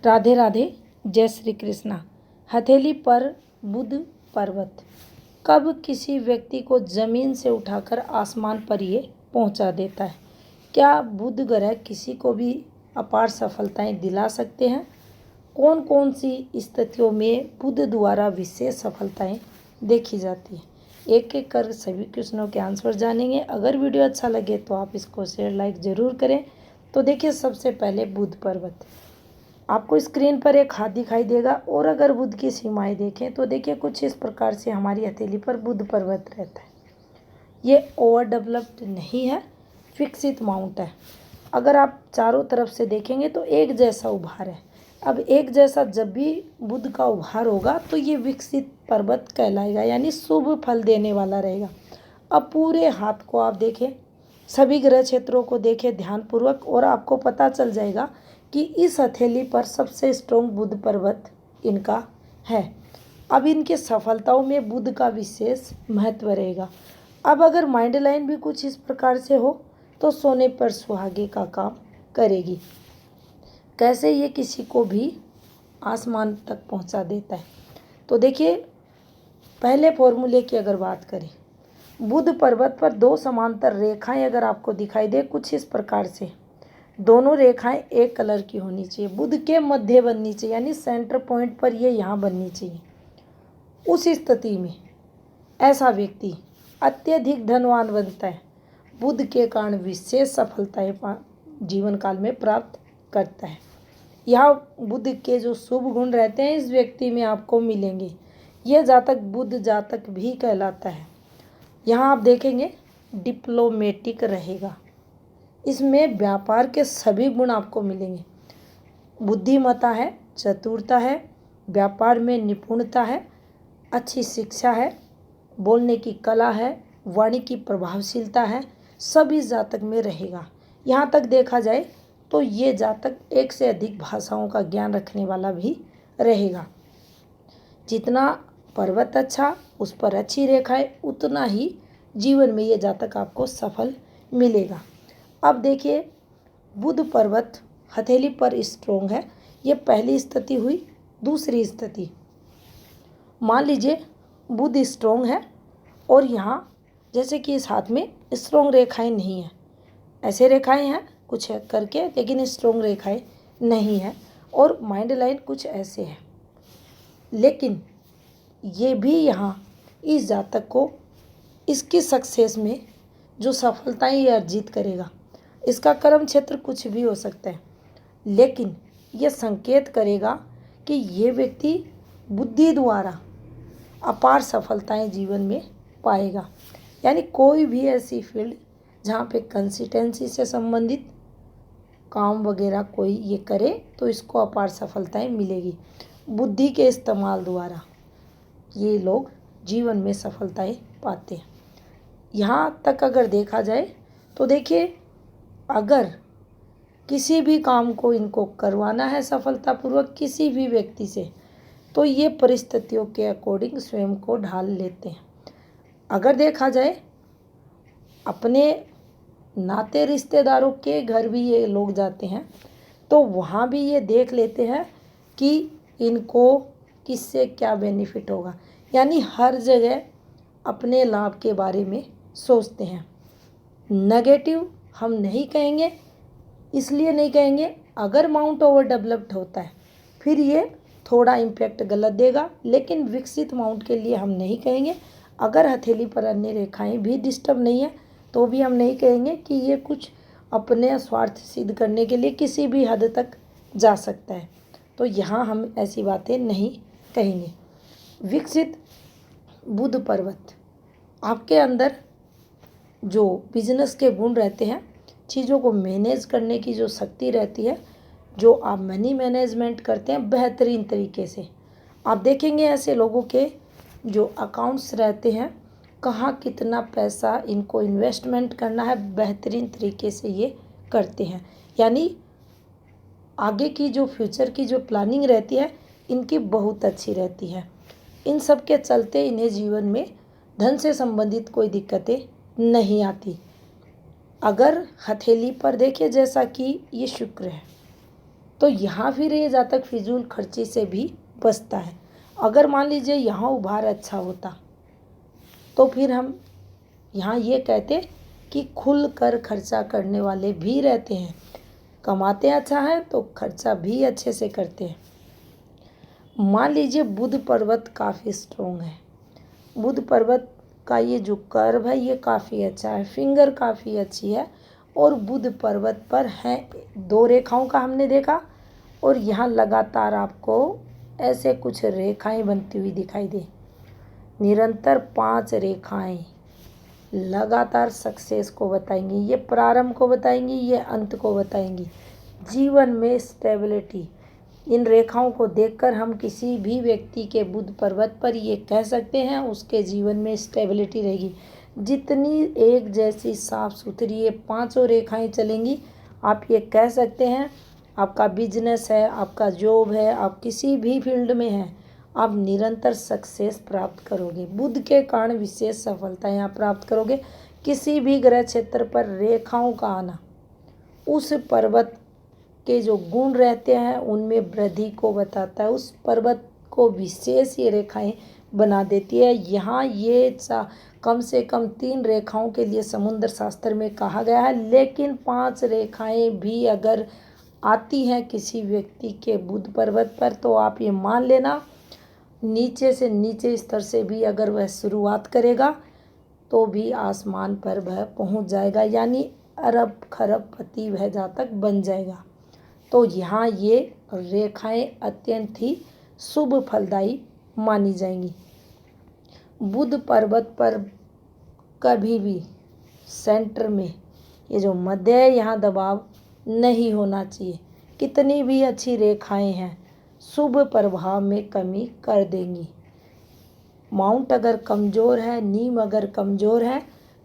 राधे राधे, जय श्री कृष्णा। हथेली पर बुध पर्वत कब किसी व्यक्ति को जमीन से उठाकर आसमान पर ये पहुंचा देता है? क्या बुध ग्रह किसी को भी अपार सफलताएं दिला सकते हैं? कौन कौन सी स्थितियों में बुध द्वारा विशेष सफलताएं देखी जाती है? एक एक कर सभी क्वेश्चनों के आंसर जानेंगे। अगर वीडियो अच्छा लगे तो आप इसको शेयर लाइक ज़रूर करें। तो देखिए, सबसे पहले बुध पर्वत, आपको स्क्रीन पर एक हाथ दिखाई देगा और अगर बुध की सीमाएं देखें तो देखिए कुछ इस प्रकार से हमारी हथेली पर बुध पर्वत रहता है। ये ओवर डेवलप्ड नहीं है, विकसित माउंट है। अगर आप चारों तरफ से देखेंगे तो एक जैसा उभार है। अब एक जैसा जब भी बुध का उभार होगा तो ये विकसित पर्वत कहलाएगा, यानी शुभ फल देने वाला रहेगा। अब पूरे हाथ को आप देखें, सभी ग्रह क्षेत्रों को देखें ध्यानपूर्वक और आपको पता चल जाएगा कि इस हथेली पर सबसे स्ट्रॉन्ग बुध पर्वत इनका है। अब इनके सफलताओं में बुध का विशेष महत्व रहेगा। अब अगर माइंड लाइन भी कुछ इस प्रकार से हो तो सोने पर सुहागे का काम करेगी। कैसे ये किसी को भी आसमान तक पहुंचा देता है? तो देखिए, पहले फॉर्मूले की अगर बात करें, बुध पर्वत पर दो समांतर रेखाएं अगर आपको दिखाई दे कुछ इस प्रकार से, दोनों रेखाएं एक कलर की होनी चाहिए, बुध के मध्य बननी चाहिए, यानी सेंटर पॉइंट पर ये यहाँ बननी चाहिए। उस स्थिति में ऐसा व्यक्ति अत्यधिक धनवान बनता है, बुध के कारण विशेष सफलताएं जीवन काल में प्राप्त करता है। यहाँ बुध के जो शुभ गुण रहते हैं इस व्यक्ति में आपको मिलेंगे। यह जातक बुध जातक भी कहलाता है। यहाँ आप देखेंगे डिप्लोमेटिक रहेगा, इसमें व्यापार के सभी गुण आपको मिलेंगे। बुद्धिमत्ता है, चतुरता है, व्यापार में निपुणता है, अच्छी शिक्षा है, बोलने की कला है, वाणी की प्रभावशीलता है, सभी जातक में रहेगा। यहाँ तक देखा जाए तो ये जातक एक से अधिक भाषाओं का ज्ञान रखने वाला भी रहेगा। जितना पर्वत अच्छा, उस पर अच्छी रेखा है, उतना ही जीवन में ये जातक आपको सफल मिलेगा। अब देखिए, बुध पर्वत हथेली पर स्ट्रोंग है, ये पहली स्थिति हुई। दूसरी स्थिति, मान लीजिए बुध स्ट्रोंग है और यहाँ जैसे कि इस हाथ में स्ट्रोंग रेखाएं नहीं हैं, ऐसे रेखाएं हैं कुछ है करके, लेकिन स्ट्रोंग रेखाएं नहीं हैं और माइंड लाइन कुछ ऐसे है। लेकिन ये भी यहाँ इस जातक को इसकी सक्सेस में जो सफलताएं ये अर्जित करेगा, इसका कर्म क्षेत्र कुछ भी हो सकता है, लेकिन यह संकेत करेगा कि ये व्यक्ति बुद्धि द्वारा अपार सफलताएं जीवन में पाएगा। यानी कोई भी ऐसी फील्ड जहाँ पे कंसिस्टेंसी से संबंधित काम वगैरह कोई ये करे तो इसको अपार सफलताएं मिलेगी। बुद्धि के इस्तेमाल द्वारा ये लोग जीवन में सफलताएं पाते हैं। यहाँ तक अगर देखा जाए तो देखिए, अगर किसी भी काम को इनको करवाना है सफलतापूर्वक किसी भी व्यक्ति से, तो ये परिस्थितियों के अकॉर्डिंग स्वयं को ढाल लेते हैं। अगर देखा जाए अपने नाते रिश्तेदारों के घर भी ये लोग जाते हैं तो वहाँ भी ये देख लेते हैं कि इनको किससे क्या बेनिफिट होगा। यानी हर जगह अपने लाभ के बारे में सोचते हैं। नेगेटिव हम नहीं कहेंगे, इसलिए नहीं कहेंगे, अगर माउंट ओवर डेवलप्ड होता है फिर ये थोड़ा इम्पैक्ट गलत देगा, लेकिन विकसित माउंट के लिए हम नहीं कहेंगे। अगर हथेली पर अन्य रेखाएं भी डिस्टर्ब नहीं है तो भी हम नहीं कहेंगे कि ये कुछ अपने स्वार्थ सिद्ध करने के लिए किसी भी हद तक जा सकता है। तो यहाँ हम ऐसी बातें नहीं कहेंगे। विकसित बुध पर्वत आपके अंदर जो बिजनेस के गुण रहते हैं, चीज़ों को मैनेज करने की जो शक्ति रहती है, जो आप मनी मैनेजमेंट करते हैं बेहतरीन तरीके से, आप देखेंगे ऐसे लोगों के जो अकाउंट्स रहते हैं, कहाँ कितना पैसा इनको इन्वेस्टमेंट करना है बेहतरीन तरीके से ये करते हैं। यानी आगे की जो फ्यूचर की जो प्लानिंग रहती है इनकी बहुत अच्छी रहती है। इन सब के चलते इन्हें जीवन में धन से संबंधित कोई दिक्कतें नहीं आती। अगर हथेली पर देखिए, जैसा कि ये शुक्र है, तो यहाँ फिर ये जातक फिजूल खर्ची से भी बचता है। अगर मान लीजिए यहाँ उभार अच्छा होता तो फिर हम यहाँ ये कहते कि खुल कर खर्चा करने वाले भी रहते हैं, कमाते अच्छा है तो खर्चा भी अच्छे से करते हैं। मान लीजिए बुध पर्वत काफ़ी स्ट्रोंग है, बुध पर्वत का ये जो कर्व है ये काफ़ी अच्छा है, फिंगर काफ़ी अच्छी है, और बुध पर्वत पर है 2 रेखाओं का हमने देखा, और यहाँ लगातार आपको ऐसे कुछ रेखाएं बनती हुई दिखाई दे, निरंतर 5 रेखाएं लगातार सक्सेस को बताएंगी, ये प्रारंभ को बताएंगी, ये अंत को बताएंगी, जीवन में स्टेबिलिटी। इन रेखाओं को देखकर हम किसी भी व्यक्ति के बुध पर्वत पर ये कह सकते हैं उसके जीवन में स्टेबिलिटी रहेगी। जितनी एक जैसी साफ सुथरी ये 5 रेखाएं चलेंगी, आप ये कह सकते हैं आपका बिजनेस है, आपका जॉब है, आप किसी भी फील्ड में हैं, आप निरंतर सक्सेस प्राप्त करोगे। बुध के कारण विशेष सफलताएं आप प्राप्त करोगे। किसी भी ग्रह क्षेत्र पर रेखाओं का आना उस पर्वत के जो गुण रहते हैं उनमें वृद्धि को बताता है, उस पर्वत को विशेष ये रेखाएं बना देती है। यहाँ ये कम से कम 3 रेखाओं के लिए समुद्र शास्त्र में कहा गया है, लेकिन 5 रेखाएं भी अगर आती हैं किसी व्यक्ति के बुध पर्वत पर तो आप ये मान लेना नीचे से नीचे स्तर से भी अगर वह शुरुआत करेगा तो भी आसमान पर वह पहुंच जाएगा, यानी अरब खरबपति वह जातक बन जाएगा। तो यहाँ ये रेखाएं अत्यंत ही शुभ फलदायी मानी जाएंगी। बुध पर्वत पर कभी भी सेंटर में ये जो मध्य है यहाँ दबाव नहीं होना चाहिए। कितनी भी अच्छी रेखाएं हैं शुभ प्रभाव में कमी कर देंगी। माउंट अगर कमज़ोर है, नीम अगर कमज़ोर है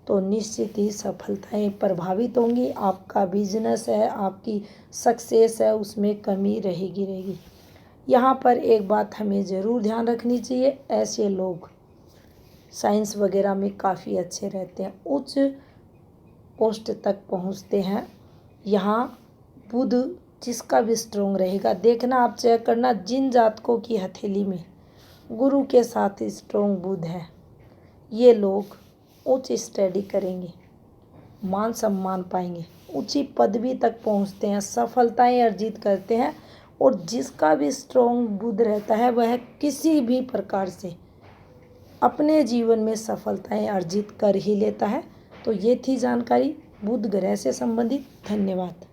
तो निश्चित ही सफलताएं प्रभावित होंगी। आपका बिजनेस है, आपकी सक्सेस है, उसमें कमी रहेगी। यहाँ पर एक बात हमें ज़रूर ध्यान रखनी चाहिए, ऐसे लोग साइंस वगैरह में काफ़ी अच्छे रहते हैं, उच्च पोस्ट तक पहुँचते हैं। यहाँ बुध जिसका भी स्ट्रोंग रहेगा, देखना आप चेक करना जिन जातकों की हथेली में गुरु के साथ स्ट्रोंग बुध है, ये लोग उच्च स्टडी करेंगे, मान सम्मान पाएंगे, ऊंची पदवी तक पहुंचते हैं, सफलताएं अर्जित करते हैं। और जिसका भी स्ट्रोंग बुध रहता है वह किसी भी प्रकार से अपने जीवन में सफलताएं अर्जित कर ही लेता है। तो ये थी जानकारी बुध ग्रह से संबंधित। धन्यवाद।